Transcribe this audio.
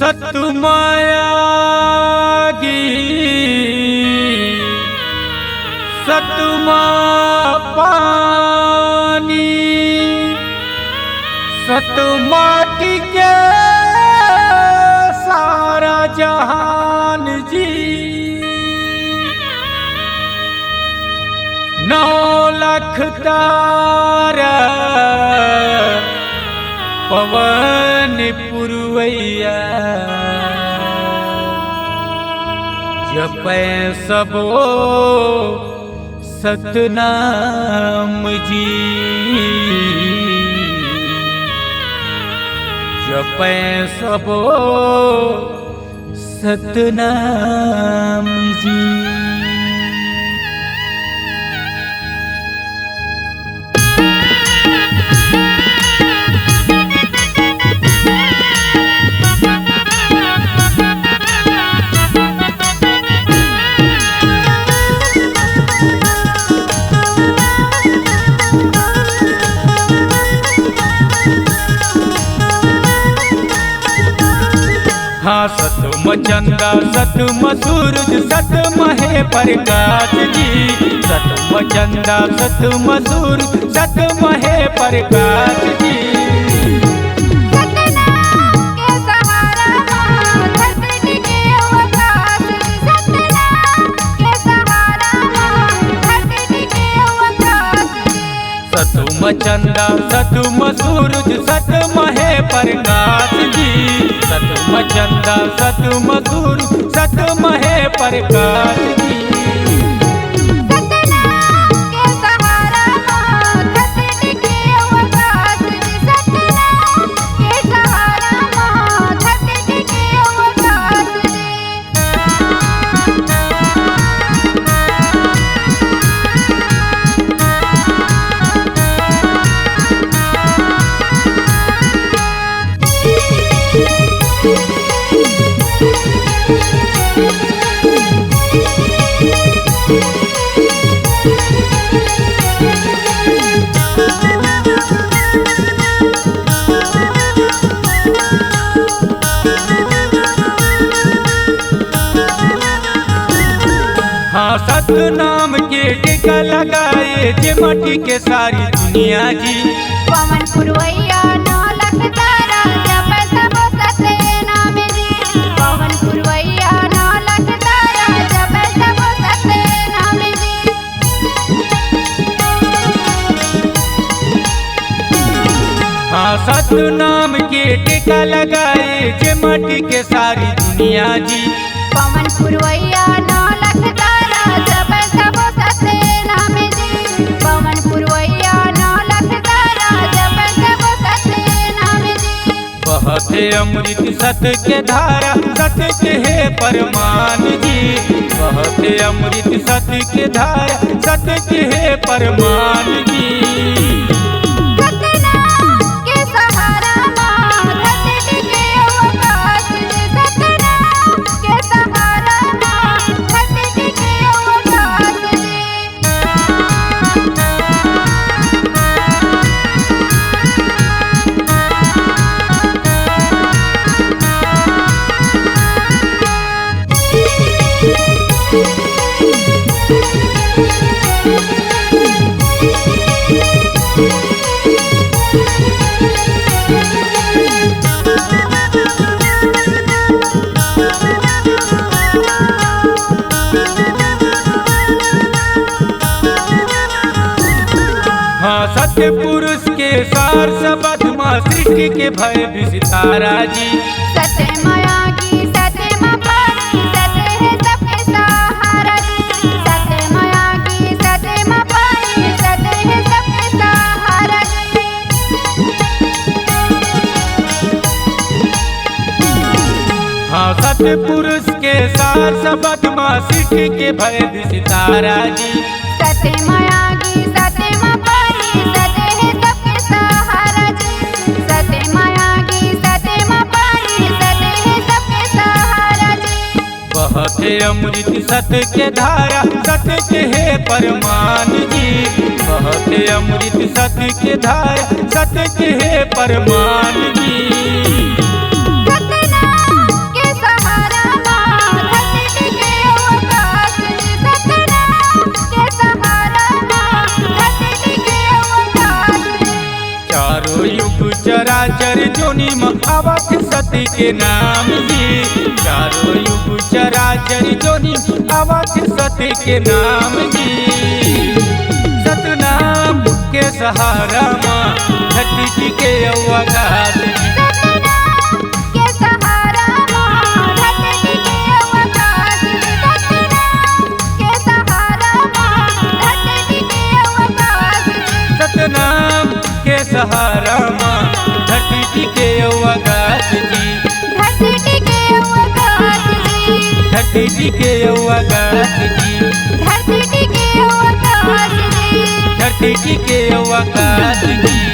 सतमायागी सतमा पानी सतमाटी के सारा जहान जी। 9 लाख तारा पवन पुरवैया जपै सबो सतनाम जी। जपै सबो सतनाम जी। हाँ सतम चंदा सतम सूरज सतम है प्रकाश जी। सतम चंदा सतम सूरज सतम है प्रकाश जी। सतम चंदा सतम सूरज सतम है प्रकाश जी। सतम चंदा सतम सूरज सतम है प्रकाश जी। हाँ सतनाम के टीका लगाए जे मटी के सारी दुनिया जी। पवन पुरवैया 9 लाख तारा जपै सबो सतनाम जी। पवन पुरवैया 9 लाख तारा जपै सबो सतनाम जी। हाँ सतनाम के टीका लगाए जे मटी के सारी दुनिया जी। पवन पुरवैया 9 लाख तारा जपै सबो सतनाम जी। पवन पुरवैया 9 लाख तारा जपै सबो सतनाम जी। बहते अमृत सत्य के धारा सत्य के है परमान जी। बहते अमृत सत्य के धारा सत्य के है परमान जी। हाँ सत्य पुरुष के सार सबधमा सृष्टि के भय विसितारा जी। सत्य माया की सत्य माँ पानी सत्य है सबके सहारा जी। सत्य माया की सत्य माँ पानी सत्य है सबके सहारा जी। हाँ सत्य पुरुष के सार सबधमा सृष्टि के भय विसितारा जी। सत्य माया की सत्य माँ पानी सत्य है सबके सहारा जी। सत्य माया की सत्य माँ पानी सत्य है सबके सहारा जी। बहते अमृत सत्य के धारा सत्य के है परमान जी। बहते अमृत सत्य के धारा सत्य के है परमान जी। सतनाम सती के नाम जी, चारों युग चराचर जोनी अवध सती के नाम जी। सतनाम के सहारा माँ धरती के अवकाश जी, सतनाम के सहारा माँ धरती के अवकाश जी, सतनाम के सहारा माँ धरती के अवकाश जी, सतनाम के सहारा माँ धरती के अवकाश जी, धरती के अवकाश जी, धरती के अवकाश जी, धरती के अवकाश जी, धरती के अवकाश जी।